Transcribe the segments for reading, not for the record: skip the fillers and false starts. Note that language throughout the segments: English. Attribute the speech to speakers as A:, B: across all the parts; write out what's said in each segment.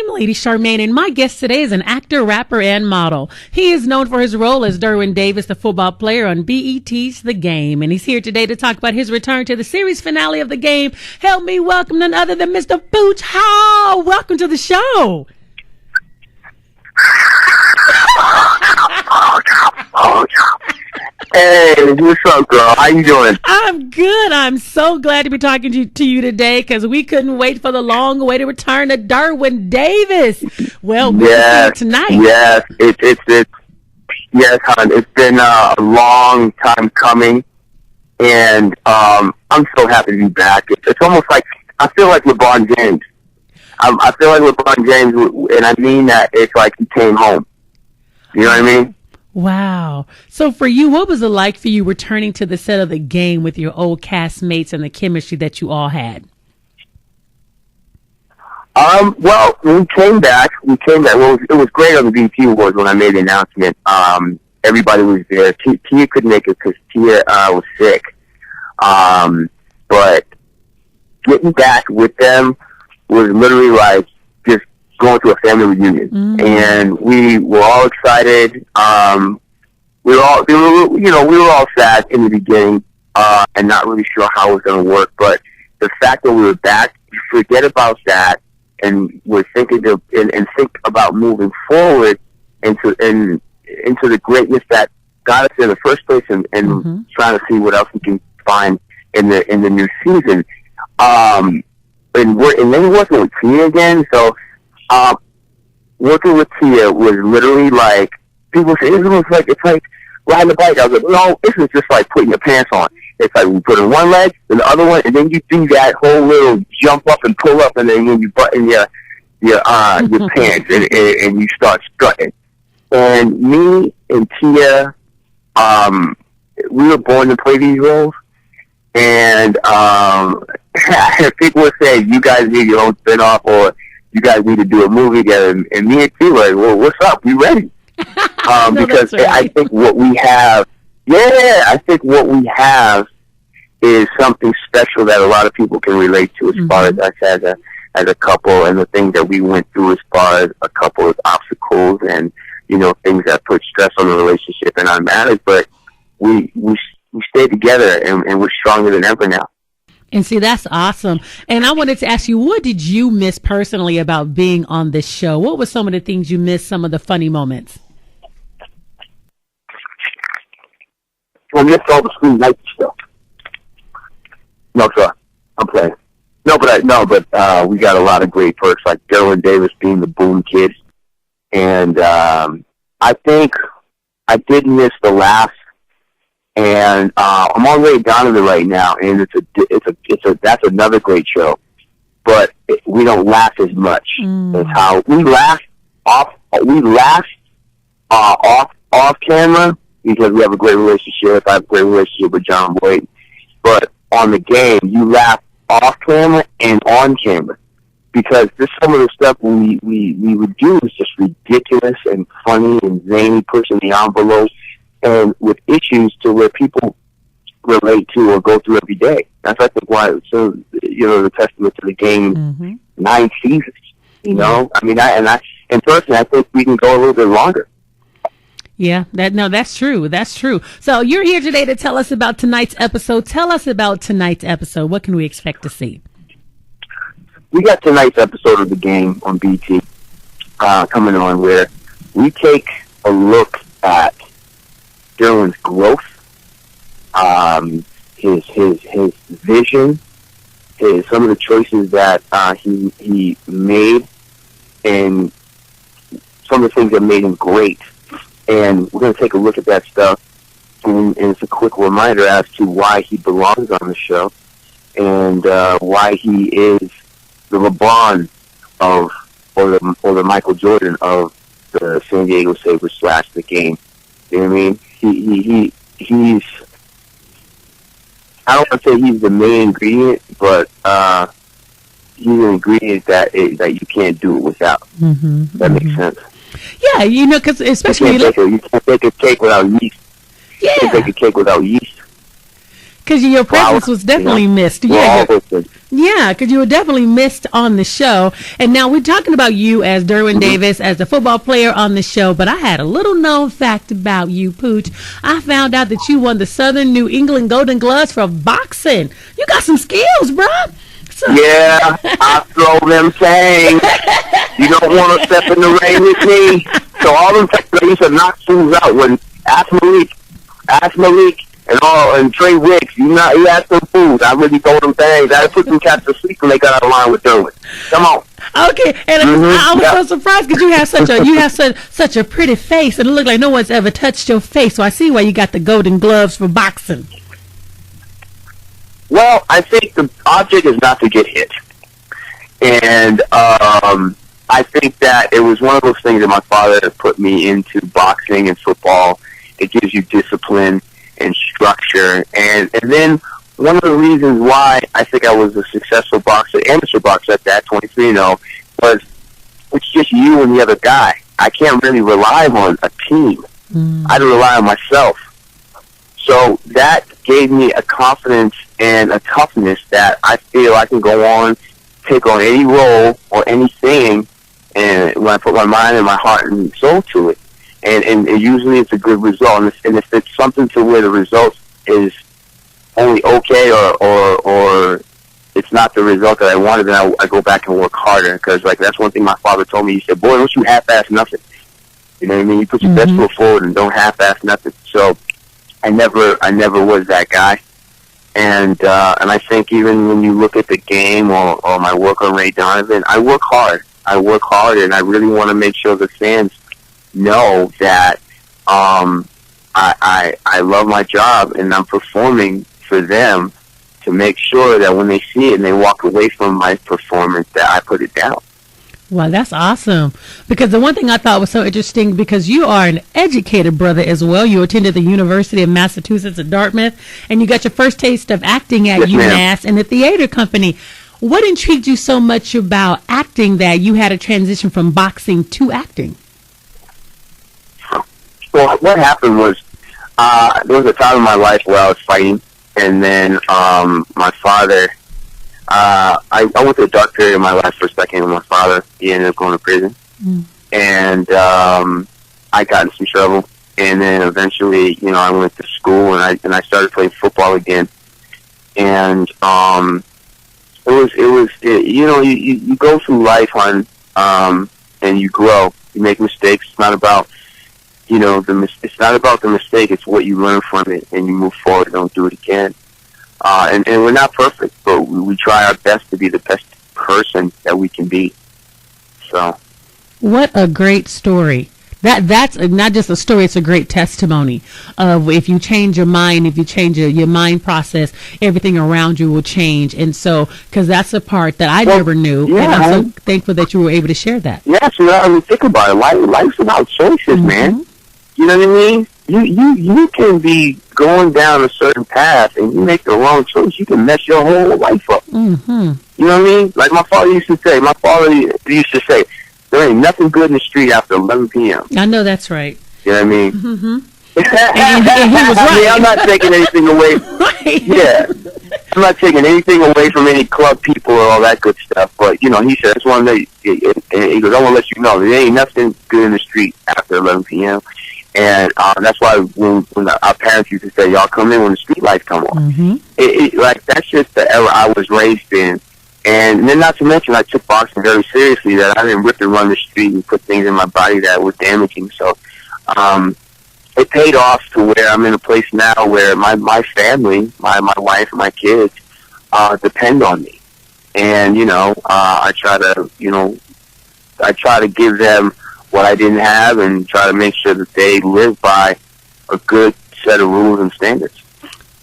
A: I'm Lady Charmaine, and my guest today is an actor, rapper, and model. He is known for his role as Derwin Davis, the football player on B.E.T's The Game, and he's here today to talk about his return to the series finale of The Game. Help me welcome none other than Mr. Pooch. How? Welcome to the show.
B: Hey, what's up, girl? How you doing?
A: I'm good. I'm so glad to be talking to you today because we couldn't wait for the long-awaited return of Derwin Davis. Well, we'll see you tonight.
B: Yes, yes, hon. It's been a long time coming, and I'm so happy to be back. It's almost like I feel like LeBron James. I feel like LeBron James, and I mean that. It's like he came home. You know what I mean?
A: Wow. So for you, what was it like for you returning to the set of The Game with your old castmates and the chemistry that you all had?
B: Well, we came back. Well, it was great on the B.E.T Awards when I made the announcement. Everybody was there. Tia couldn't make it because Tia was sick. But getting back with them was literally like just going to a family reunion, and we were all excited. We were all sad in the beginning, and not really sure how it was going to work. But the fact that we were back, you forget about that, and we're thinking and think about moving forward into the greatness that got us in the first place, and trying to see what else we can find in the new season. And then working with Tia again, so. Working with Tia was literally like, people say, it's like riding a bike. I was like, no, this is just like putting your pants on. It's like we put in one leg, then the other one, and then you do that whole little jump up and pull up, and then when you button your pants, and you start strutting. And me and Tia, we were born to play these roles, and people would say, you guys need your own spinoff, or you guys need to do a movie together. And me and Tia were like, well, what's up? We ready.
A: No,
B: because
A: right.
B: I think what we have is something special that a lot of people can relate to as far as us as a couple, and the things that we went through as far as a couple of obstacles and, things that put stress on the relationship and our marriage. But we stayed together, and we're stronger than ever now.
A: And see, that's awesome. And I wanted to ask you, what did you miss personally about being on this show? What were some of the things you missed, some of the funny moments?
B: I missed all the school night stuff. No, sir. I'm playing. But we got a lot of great perks, like Derwin Davis being the Boone Kid. And I think I did miss the laughs. And I'm on Ray Donovan right now, and that's another great show. But we don't laugh as much. It's how we laugh off camera, because we have a great relationship. I have a great relationship with John Boyd. But on The Game, you laugh off camera and on camera, because just some of the stuff we would do is just ridiculous and funny and zany, pushing the envelope, and with issues to where people relate to or go through every day. That's, I think, why it's so, the testament to The Game, 9 seasons. I mean, and personally, I think we can go a little bit longer.
A: Yeah, that's true. That's true. So you're here today to tell us about tonight's episode. Tell us about tonight's episode. What can we expect to see?
B: We got tonight's episode of The Game on B.E.T coming on, where we take a look at Derwin's growth, his vision, some of the choices that he made, and some of the things that made him great. And we're going to take a look at that stuff, and it's a quick reminder as to why he belongs on the show, and why he is the LeBron or the Michael Jordan of the San Diego Sabres / The Game. You know what I mean? He's, I don't want to say he's the main ingredient, but he's an ingredient that you can't do it without. That makes sense.
A: Yeah, because especially
B: you can't make a cake without yeast.
A: Yeah.
B: You can't make a cake without yeast.
A: because your presence was definitely missed. Yeah, because you were definitely missed on the show. And now we're talking about you as Derwin Davis, as a football player on the show. But I had a little known fact about you, Pooch. I found out that you won the Southern New England Golden Gloves for boxing. You got some skills, bro.
B: Yeah, I throw them things. You don't want to step in the ring with me. So all them things I used to knock fools out. When ask Malik, and Trey Wicks, you ask them fools. I really throw them things. I put them cats to sleep when they got out of line with Derwin. Come on.
A: Okay, and I was so surprised because you have such a pretty face, and it looked like no one's ever touched your face. So I see why you got the Golden Gloves for boxing.
B: Well, I think the object is not to get hit. And I think that it was one of those things that my father put me into boxing and football. It gives you discipline and structure. And then one of the reasons why I think I was a successful boxer, amateur boxer at that, 23-0, was it's just you and the other guy. I can't really rely on a team. I had to rely on myself. So that gave me a confidence and a toughness that I feel I can go on, take on any role or anything, and when I put my mind and my heart and soul to it. And usually it's a good result. And if it's something to where the result is only okay or it's not the result that I wanted, then I go back and work harder. Because that's one thing my father told me. He said, boy, don't you half-ass nothing. You know what I mean? You put your best foot forward and don't half-ass nothing. So I never was that guy. And I think even when you look at the game or my work on Ray Donovan, I work hard. And I really want to make sure the fans know that I love my job and I'm performing for them to make sure that when they see it and they walk away from my performance that I put it down.
A: Wow, that's awesome. Because the one thing I thought was so interesting, because you are an educated brother as well. You attended the University of Massachusetts at Dartmouth, and you got your first taste of acting at UMass and the theater company. What intrigued you so much about acting that you had a transition from boxing to acting?
B: Well, what happened was there was a time in my life where I was fighting, and then my father... I went through a dark period in my life for a second with my father. He ended up going to prison. And I got in some trouble. And then eventually, I went to school and I started playing football again. And you go through life, hon, and you grow. You make mistakes. It's not about it's not about the mistake. It's what you learn from it, and you move forward. Don't do it again. And we're not perfect, but we try our best to be the best person that we can be. So,
A: what a great story. That's not just a story, it's a great testimony of if you change your mind, if you change your mind process, everything around you will change. And so, because that's a part that I never knew, and I'm so thankful that you were able to share that.
B: Yes, think about it. Life's about choices, man. You know what I mean? You can be going down a certain path and you make the wrong choice, you can mess your whole life up. You know what I mean? Like my father used to say, there ain't nothing good in the street after 11 p.m.
A: I know that's right.
B: You know what I mean?
A: And he was right.
B: I'm not taking anything away. Yeah. I'm not taking anything away from any club people or all that good stuff. But, he said, that's one day, he goes, I want to let you know, there ain't nothing good in the street after 11 p.m. And that's why when our parents used to say, y'all come in when the street lights come on. That's just the era I was raised in. And then not to mention, I took boxing very seriously, that I didn't rip and run the street and put things in my body that were damaging. So it paid off to where I'm in a place now where my family, my wife and my kids depend on me. And, I try to give them what I didn't have and try to make sure that they live by a good set of rules and standards.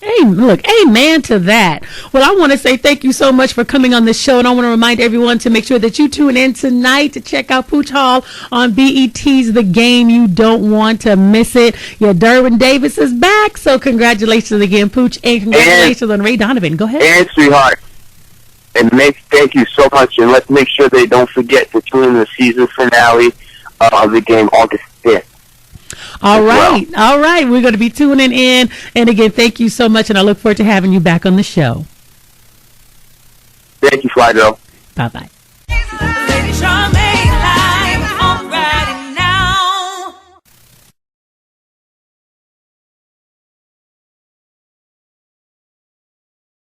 A: Hey, look, amen to that. Well, I want to say thank you so much for coming on the show, and I want to remind everyone to make sure that you tune in tonight to check out Pooch Hall on BET's The Game. You don't want to miss it. Your Derwin Davis is back, so congratulations again, Pooch, and congratulations on Ray Donovan. Go ahead.
B: And sweetheart, and thank you so much, and let's make sure they don't forget to tune in the season finale of The Game August 5th.
A: All
B: as
A: right.
B: well.
A: All right. We're going to be tuning in. And again, thank you so much. And I look forward to having you back on the show.
B: Thank you, Fly Girl.
A: Bye-bye.